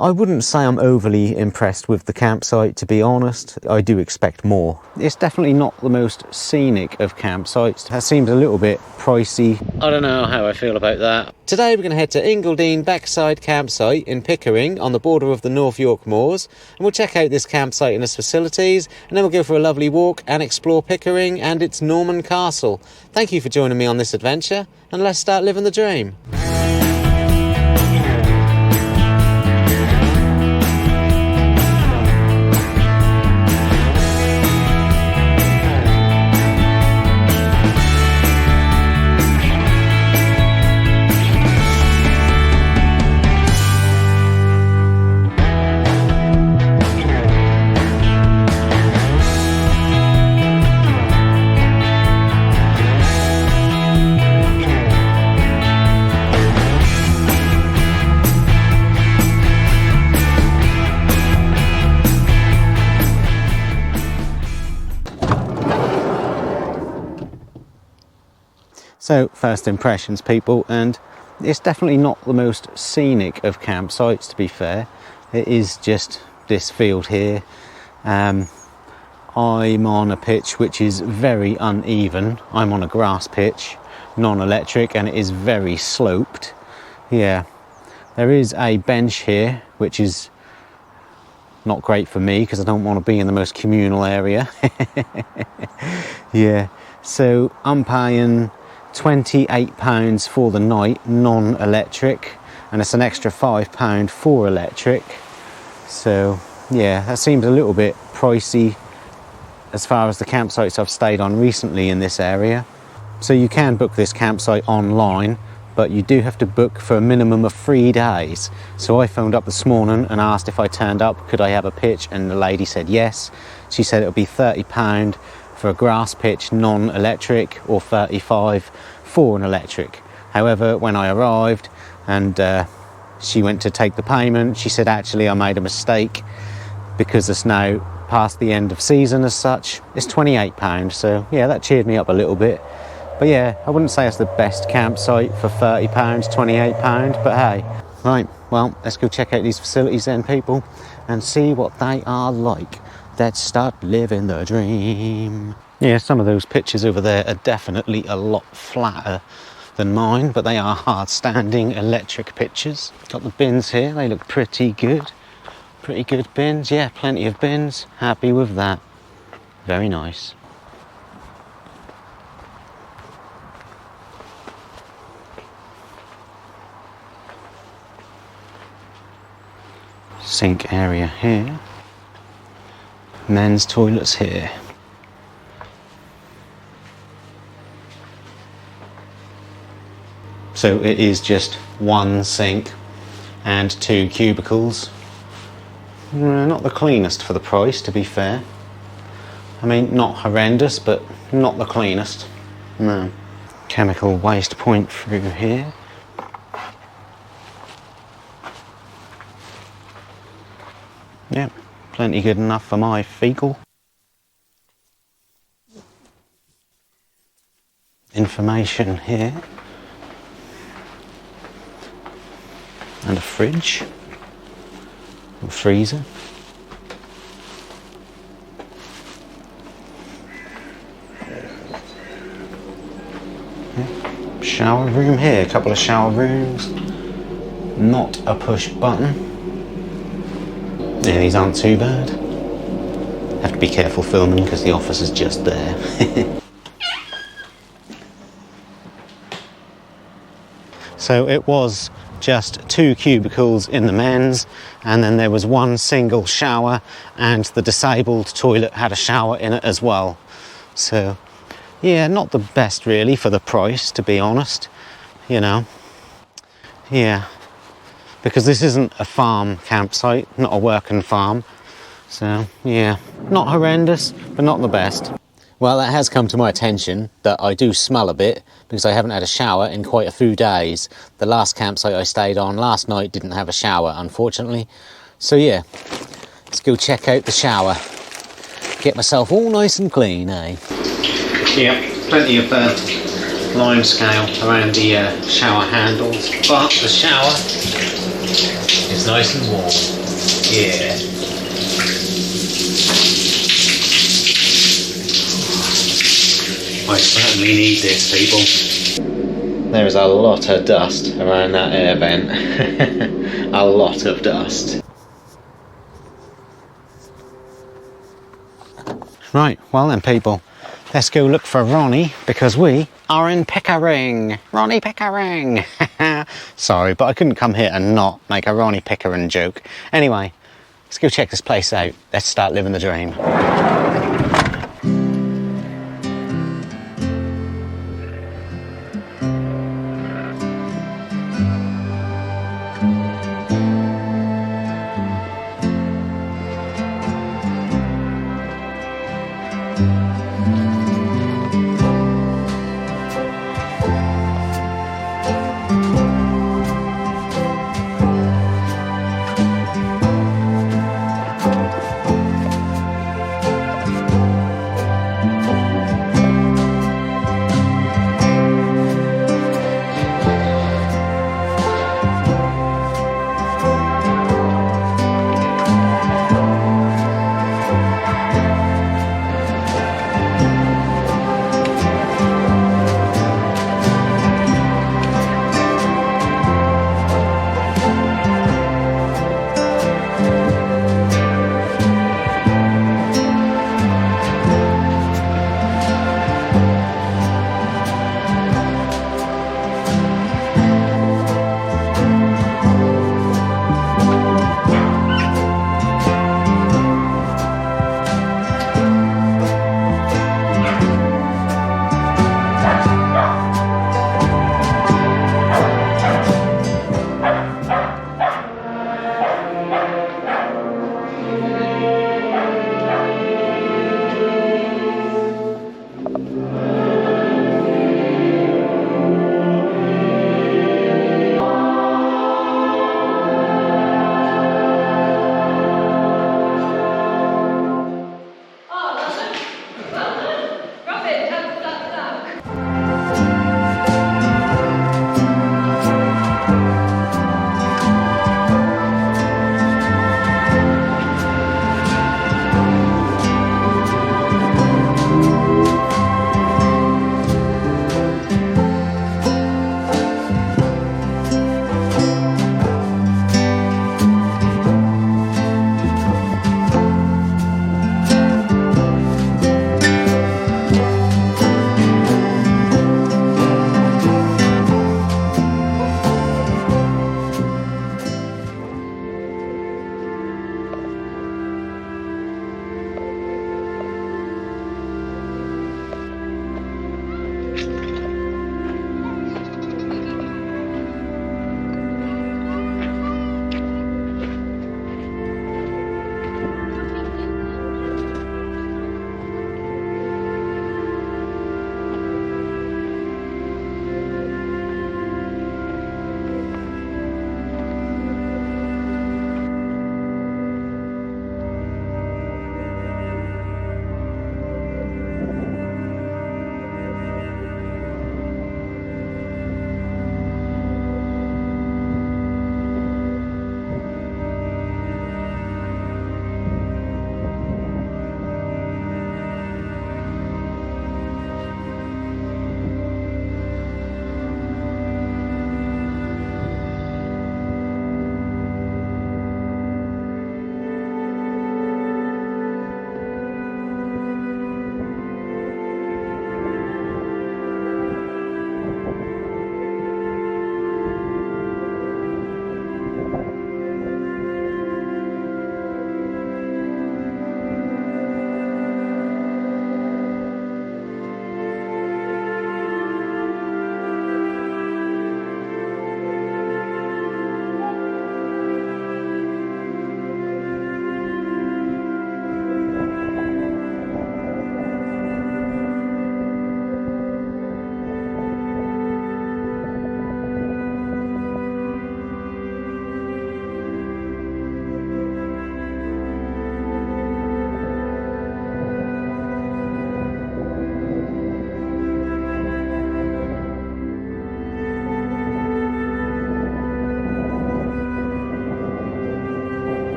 I wouldn't say I'm overly impressed with the campsite, to be honest. I do expect more. It's definitely not the most scenic of campsites. That seems a little bit pricey. I don't know how I feel about that. Today we're going to head to Ingledene Backside Campsite in Pickering on the border of the North York Moors, and we'll check out this campsite and its facilities, and then we'll go for a lovely walk and explore Pickering and its Norman Castle. Thank you for joining me on this adventure, and let's start living the dream. So, first impressions, people, and it's definitely not the most scenic of campsites, to be fair. It is just this field here. I'm on a pitch which is very uneven. I'm on a grass pitch, non-electric, and it is very sloped. Yeah, there is a bench here, which is not great for me because I don't want to be in the most communal area. Yeah, so I'm paying £28 for the night, non-electric, and it's an extra £5 for electric. So yeah, that seems a little bit pricey as far as the campsites I've stayed on recently in this area. So you can book this campsite online, but you do have to book for a minimum of 3 days. So I phoned up this morning and asked if I turned up, could I have a pitch, and the lady said yes. She said it would be £30 for a grass pitch non-electric, or 35 for an electric. However, when I arrived and she went to take the payment, she said actually I made a mistake because it's now past the end of season as such. It's £28, so yeah, that cheered me up a little bit. But yeah, I wouldn't say it's the best campsite for £30, £28, but hey. Right, well, let's go check out these facilities then, people, and see what they are like. Let's start living the dream. Yeah, some of those pitches over there are definitely a lot flatter than mine, but they are hard-standing electric pitches. Got the bins here, they look pretty good. Pretty good bins, yeah, plenty of bins. Happy with that. Very nice. Sink area here. Men's toilets here. So it is just one sink and 2 cubicles. Not the cleanest for the price, to be fair. I mean, not horrendous, but not the cleanest. No. Chemical waste point through here. Yep. Plenty good enough for my fecal. Information here. And a fridge. A freezer. Yeah. Shower room here. A couple of shower rooms. Not a push button. Yeah, these aren't too bad. Have to be careful filming because the office is just there. So it was just 2 cubicles in the men's, and then there was 1 single shower, and the disabled toilet had a shower in it as well. So yeah, not the best really for the price, to be honest, you know. Yeah. Because this isn't a farm campsite, not a working farm. So, yeah, not horrendous, but not the best. Well, that has come to my attention that I do smell a bit because I haven't had a shower in quite a few days. The last campsite I stayed on last night didn't have a shower, unfortunately. So, yeah, let's go check out the shower. Get myself all nice and clean, eh? Yeah, plenty of line scale around the shower handles, but the shower It's nice and warm. Yeah. I certainly need this, people. There is a lot of dust around that air vent. A lot of dust. Right, well then people, let's go look for Ronnie because we are in Pickering. Ronnie Pickering. Sorry, but I couldn't come here and not make a Ronnie Pickering joke. Anyway, let's go check this place out. Let's start living the dream.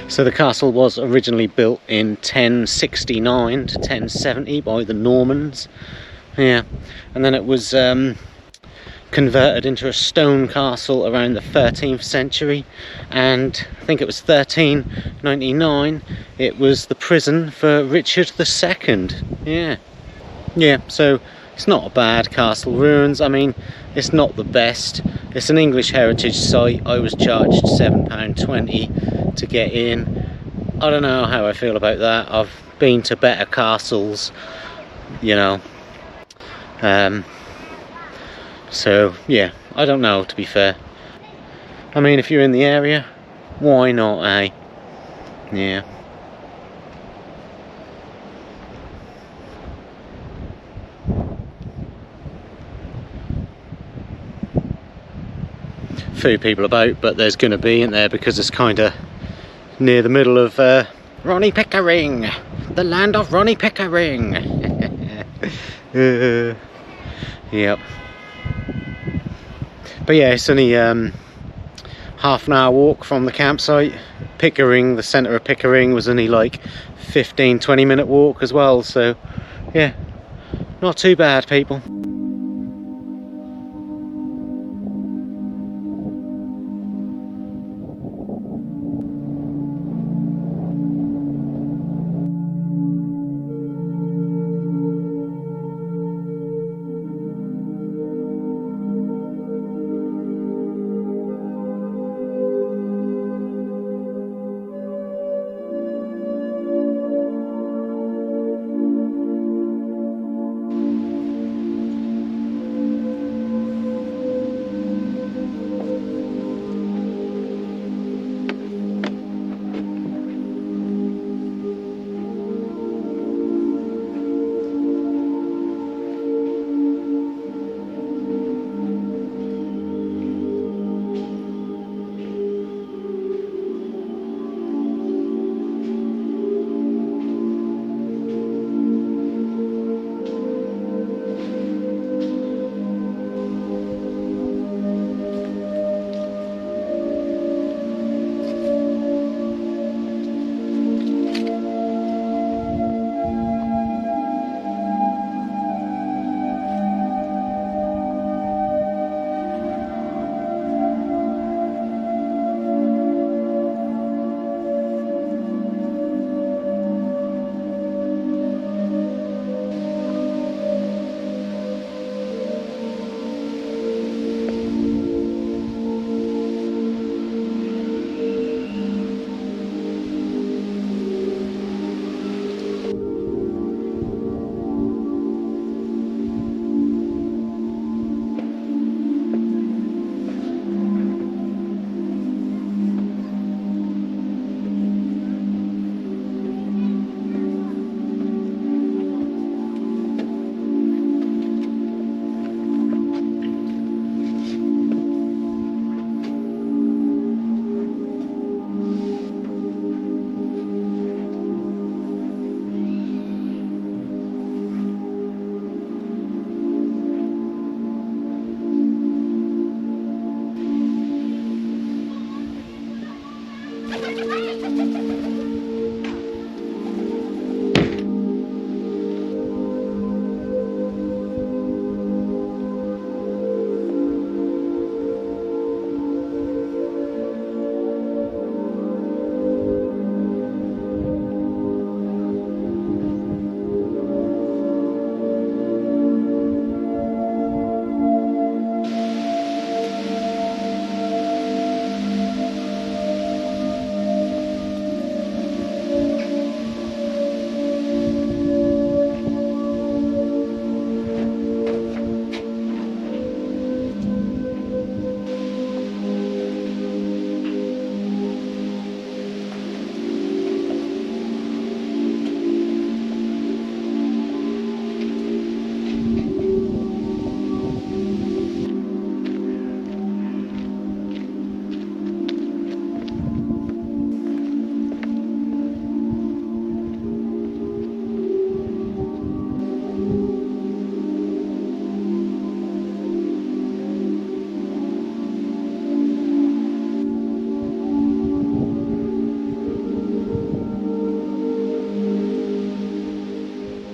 So the castle was originally built in 1069 to 1070 by the Normans. Yeah, and then it was converted into a stone castle around the 13th century, and I think it was 1399 it was the prison for Richard II. Yeah, so it's not a bad castle ruins. I mean, it's not the best. It's an English heritage site. I was charged £7.20 to get in. I don't know how I feel about that. I've been to better castles, you know. So yeah, I don't know, to be fair. I mean, if you're in the area, why not, eh? Yeah. Few people about, but there's going to be, isn't there, because it's kind of near the middle of Ronnie Pickering, the land of Ronnie Pickering. Yep. But yeah, it's only half an hour walk from the campsite. Pickering, the centre of Pickering, was only like 15-20 minute walk as well, so yeah, not too bad, people.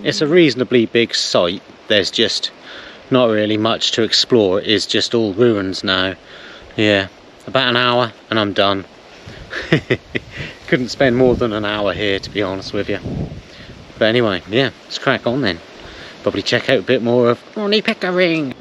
it's a reasonably big site. There's just not really much to explore. It is just all ruins now. Yeah, about an hour and I'm done. Couldn't spend more than an hour here, to be honest with you. But anyway, yeah, let's crack on then. Probably check out a bit more of Ronnie Pickering.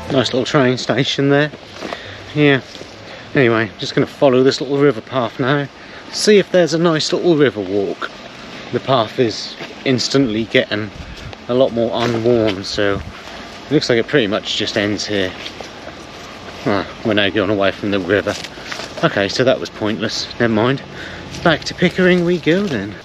Nice little train station there. Yeah. Anyway, just going to follow this little river path now. See if there's a nice little river walk. The path is instantly getting a lot more unworn, so it looks like it pretty much just ends here. Ah, we're now going away from the river. Okay, so that was pointless. Never mind. Back to Pickering we go then.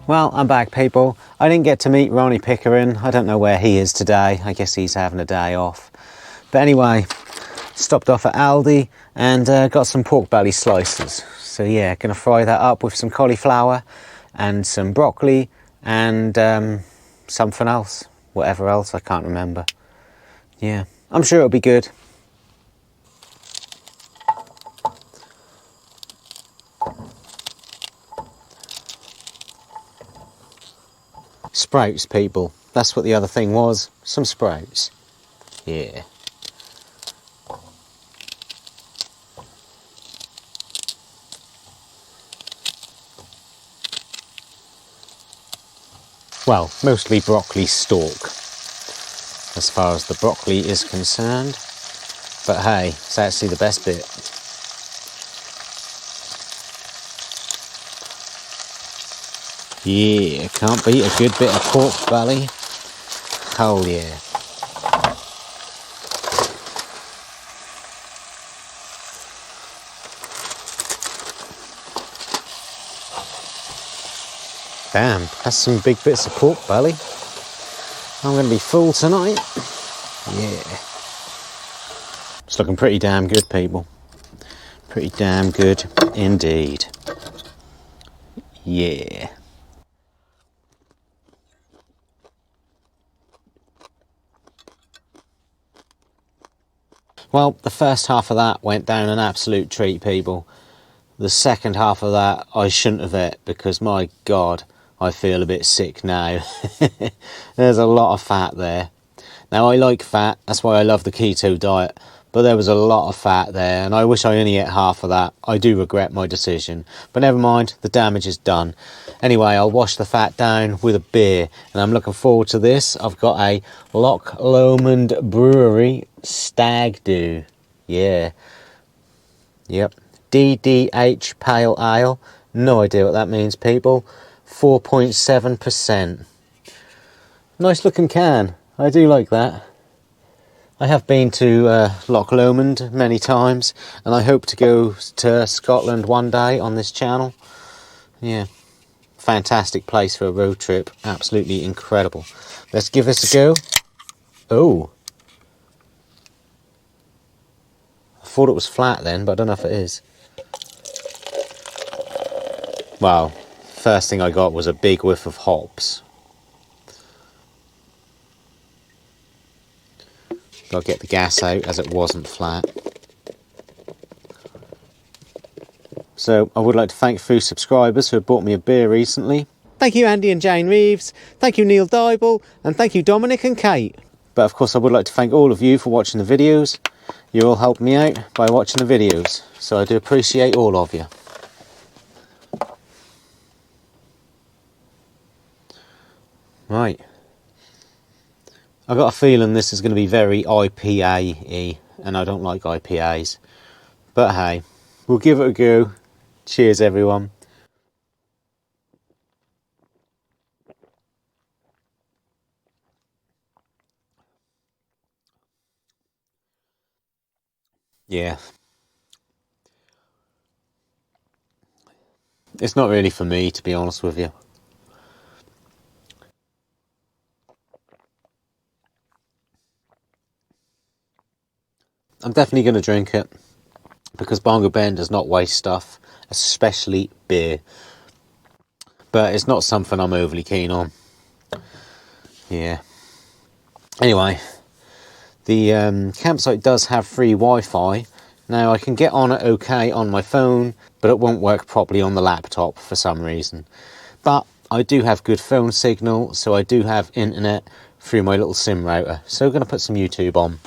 Well, I'm back, people. I didn't get to meet Ronnie Pickering. I don't know where he is today. I guess he's having a day off. But anyway, stopped off at Aldi and got some pork belly slices. So yeah, gonna fry that up with some cauliflower and some broccoli and something else. Whatever else, I can't remember. Yeah, I'm sure it'll be good. sprouts, people. That's what the other thing was, some sprouts. Yeah. Well, mostly broccoli stalk, as far as the broccoli is concerned. But hey, it's actually the best bit. Yeah, can't beat a good bit of pork belly. Hell yeah. Damn, that's some big bits of pork belly. I'm going to be full tonight. Yeah. It's looking pretty damn good, people. Pretty damn good indeed. Yeah. Well, the first half of that went down an absolute treat, people. The second half of that I shouldn't have ate, because my God, I feel a bit sick now. There's a lot of fat there. Now, I like fat, that's why I love the keto diet, but there was a lot of fat there, and I wish I only ate half of that. I do regret my decision, but never mind, the damage is done. Anyway, I'll wash the fat down with a beer, and I'm looking forward to this. I've got a Loch Lomond Brewery Stag Do. Yeah. Yep. DDH Pale Ale. No idea what that means, people. 4.7%. Nice looking can. I do like that. I have been to Loch Lomond many times, and I hope to go to Scotland one day on this channel. Yeah, fantastic place for a road trip. Absolutely incredible. Let's give this a go. Oh, I thought it was flat then, but I don't know if it is. Wow, first thing I got was a big whiff of hops. Got to get the gas out, as it wasn't flat. So I would like to thank a few subscribers who have bought me a beer recently. Thank you, Andy and Jane Reeves. Thank you, Neil Dybel. And thank you, Dominic and Kate. But of course, I would like to thank all of you for watching the videos. You all helped me out by watching the videos. So I do appreciate all of you. Right. I got a feeling this is going to be very IPA-y, and I don't like IPAs. But hey, we'll give it a go. Cheers, everyone. Yeah. It's not really for me, to be honest with you. I'm definitely going to drink it, because Bongo Ben does not waste stuff, especially beer. But it's not something I'm overly keen on. Yeah. Anyway, the campsite does have free Wi-Fi. Now, I can get on it okay on my phone, but it won't work properly on the laptop for some reason. But I do have good phone signal, so I do have internet through my little SIM router. So I'm going to put some YouTube on.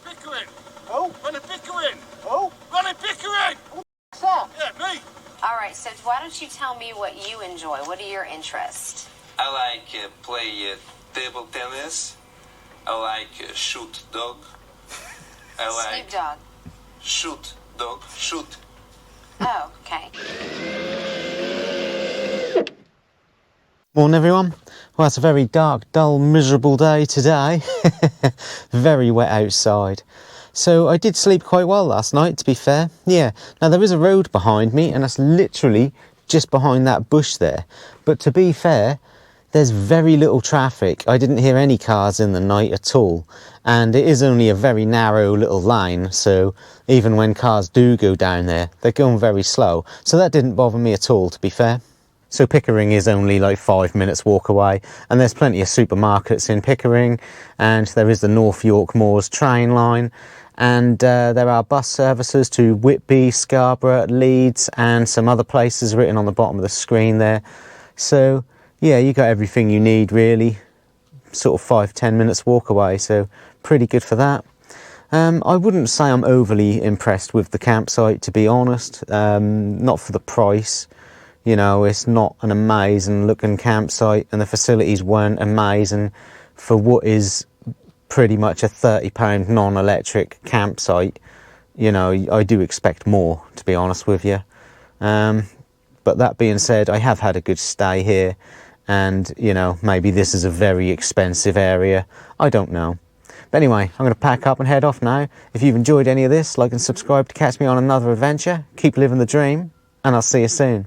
Pickering. Who? Running Pickering. Who? Running Pickering. What's that? Yeah, me. All right, so why don't you tell me what you enjoy? What are your interests? I like play table tennis. I like shoot dog. I like Snoop Dogg. shoot dog. Shoot. Oh, okay. Morning, everyone. Well, it's a very dark, dull, miserable day today. Very wet outside. So I did sleep quite well last night, to be fair. Yeah, now there is a road behind me, and that's literally just behind that bush there. But to be fair, there's very little traffic. I didn't hear any cars in the night at all. And it is only a very narrow little line, so even when cars do go down there, they're going very slow. So that didn't bother me at all, to be fair. So Pickering is only like 5 minutes walk away, and there's plenty of supermarkets in Pickering, and there is the North York Moors train line, and there are bus services to Whitby, Scarborough, Leeds, and some other places written on the bottom of the screen there. So yeah, you got everything you need really, sort of 5-10 minutes walk away, so pretty good for that. I wouldn't say I'm overly impressed with the campsite, to be honest, not for the price. You know, it's not an amazing looking campsite, and the facilities weren't amazing for what is pretty much a £30 non-electric campsite. You know, I do expect more, to be honest with you. But that being said, I have had a good stay here, and, you know, maybe this is a very expensive area. I don't know. But anyway, I'm going to pack up and head off now. If you've enjoyed any of this, like and subscribe to catch me on another adventure. Keep living the dream, and I'll see you soon.